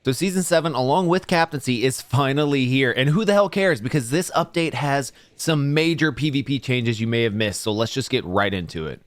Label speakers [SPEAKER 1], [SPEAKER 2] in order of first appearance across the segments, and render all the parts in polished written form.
[SPEAKER 1] So Season 7, along with Captaincy, is finally here. And who the hell cares? Because this update has some major PvP changes you may have missed. So let's just get right into it.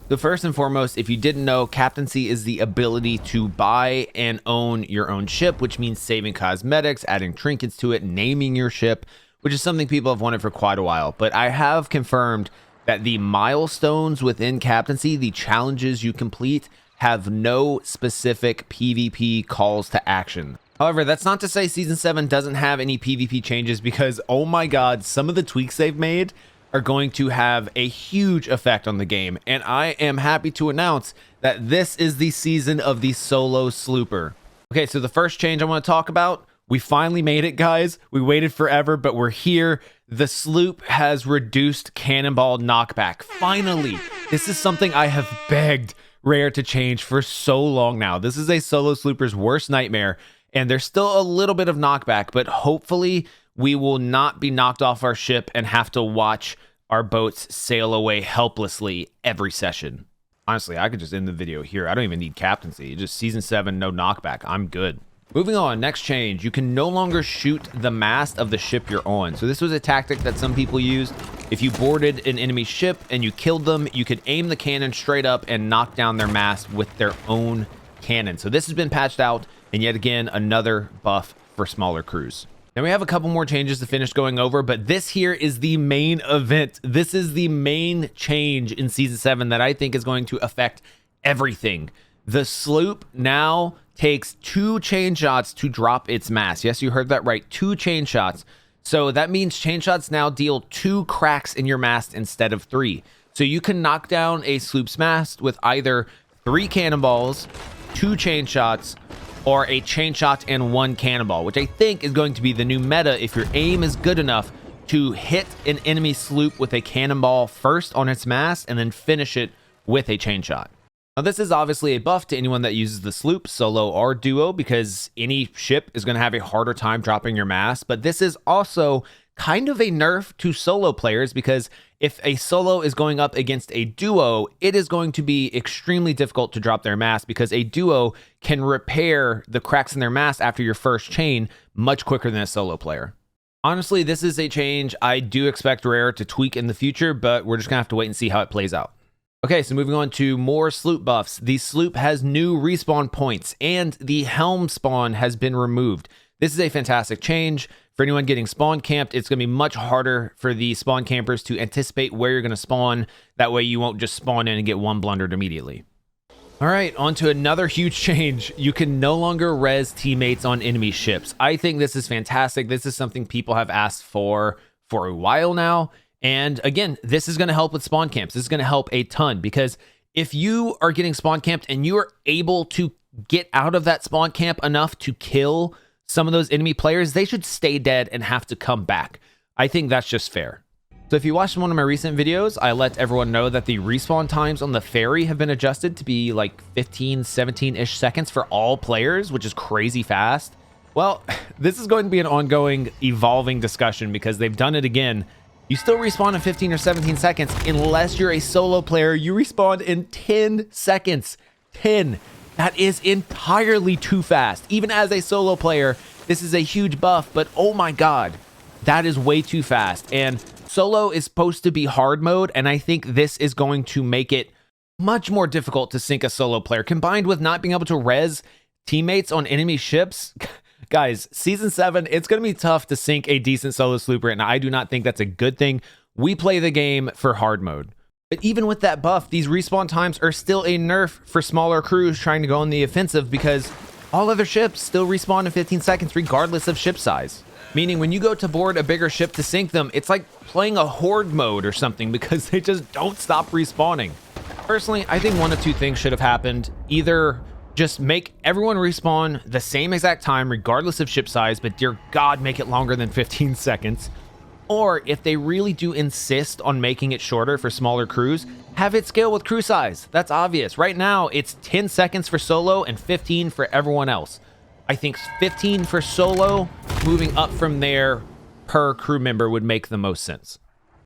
[SPEAKER 1] So first and foremost, if you didn't know, Captaincy is the ability to buy and own your own ship, which means saving cosmetics, adding trinkets to it, naming your ship, which is something people have wanted for quite a while. But I have confirmed that the milestones within Captaincy, the challenges you complete, have no specific PvP calls to action. However, that's not to say Season 7 doesn't have any PvP changes, because, oh my god, some of the tweaks they've made are going to have a huge effect on the game. And I am happy to announce that this is the season of the solo slooper. Okay, so the first change I want to talk about, we finally made it, guys. We waited forever, but we're here. The Sloop has reduced Cannonball knockback. Finally, this is something I have begged Rare to change for so long now. This is a solo slooper's worst nightmare, and there's still a little bit of knockback, but hopefully we will not be knocked off our ship and have to watch our boats sail away helplessly every session. Honestly, I could just end the video here. I don't even need Captaincy. Just Season 7, no knockback. I'm good. Moving on, next change, you can no longer shoot the mast of the ship you're on. So this was a tactic that some people used. If you boarded an enemy ship and you killed them, you could aim the cannon straight up and knock down their mast with their own cannon. So this has been patched out, and yet again, another buff for smaller crews. Now we have a couple more changes to finish going over, but this here is the main event. This is the main change in Season 7 that I think is going to affect everything. The Sloop now takes 2 chain shots to drop its mast. Yes, you heard that right. 2 chain shots. So that means chain shots now deal 2 cracks in your mast instead of 3. So you can knock down a Sloop's mast with either 3 cannonballs, 2 chain shots, or a chain shot and 1 cannonball, which I think is going to be the new meta if your aim is good enough to hit an enemy sloop with a cannonball first on its mast and then finish it with a chain shot. Now, this is obviously a buff to anyone that uses the sloop, solo or duo, because any ship is going to have a harder time dropping your mast. But this is also kind of a nerf to solo players, because if a solo is going up against a duo, it is going to be extremely difficult to drop their mast, because a duo can repair the cracks in their mast after your first chain much quicker than a solo player. Honestly, this is a change I do expect Rare to tweak in the future, but we're just going to have to wait and see how it plays out. Okay, so moving on to more sloop buffs. The sloop has new respawn points, and the helm spawn has been removed. This is a fantastic change. For anyone getting spawn camped, it's going to be much harder for the spawn campers to anticipate where you're going to spawn. That way you won't just spawn in and get one blundered immediately. All right, on to another huge change. You can no longer res teammates on enemy ships. I think this is fantastic. This is something people have asked for a while now. And again, this is going to help with spawn camps. This is going to help a ton, because if you are getting spawn camped and you are able to get out of that spawn camp enough to kill some of those enemy players, they should stay dead and have to come back. I think that's just fair. So if you watched one of my recent videos, I let everyone know that the respawn times on the ferry have been adjusted to be like 15, 17-ish seconds for all players, which is crazy fast. Well, this is going to be an ongoing, evolving discussion, because they've done it again. You still respawn in 15 or 17 seconds unless you're a solo player. You respawn in 10 seconds. 10. That is entirely too fast. Even as a solo player, this is a huge buff, but oh my god, that is way too fast. And solo is supposed to be hard mode, and I think this is going to make it much more difficult to sink a solo player, combined with not being able to res teammates on enemy ships. Guys, Season 7, it's going to be tough to sink a decent solo slooper, and I do not think that's a good thing. We play the game for hard mode. But even with that buff, these respawn times are still a nerf for smaller crews trying to go on the offensive, because all other ships still respawn in 15 seconds regardless of ship size. Meaning when you go to board a bigger ship to sink them, it's like playing a horde mode or something, because they just don't stop respawning. Personally, I think one of two things should have happened. Either just make everyone respawn the same exact time regardless of ship size, but dear god, make it longer than 15 seconds. Or if they really do insist on making it shorter for smaller crews, have it scale with crew size. That's obvious. Right now, it's 10 seconds for solo and 15 for everyone else. I think 15 for solo, moving up from there per crew member would make the most sense.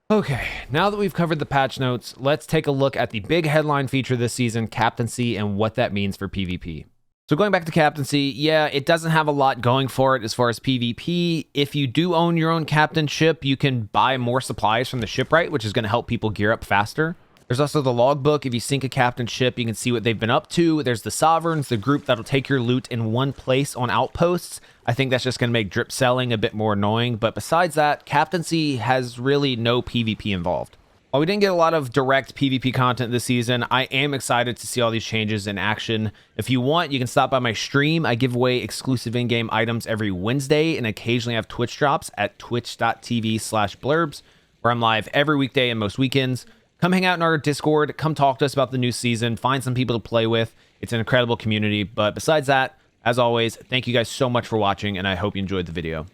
[SPEAKER 1] Okay, now that we've covered the patch notes, let's take a look at the big headline feature this season, Captaincy, and what that means for PvP. So going back to Captaincy, yeah, it doesn't have a lot going for it as far as PvP. If you do own your own captain ship, you can buy more supplies from the shipwright, which is going to help people gear up faster. There's also the logbook. If you sink a captain ship, you can see what they've been up to. There's the Sovereigns, the group that'll take your loot in one place on outposts. I think that's just going to make drip selling a bit more annoying. But besides that, Captaincy has really no PvP involved. While we didn't get a lot of direct PvP content this season, I am excited to see all these changes in action. If you want, you can stop by my stream. I give away exclusive in-game items every Wednesday and occasionally have Twitch drops at twitch.tv/blurbs, where I'm live every weekday and most weekends. Come hang out in our Discord. Come talk to us about the new season. Find some people to play with. It's an incredible community. But besides that, as always, thank you guys so much for watching, and I hope you enjoyed the video.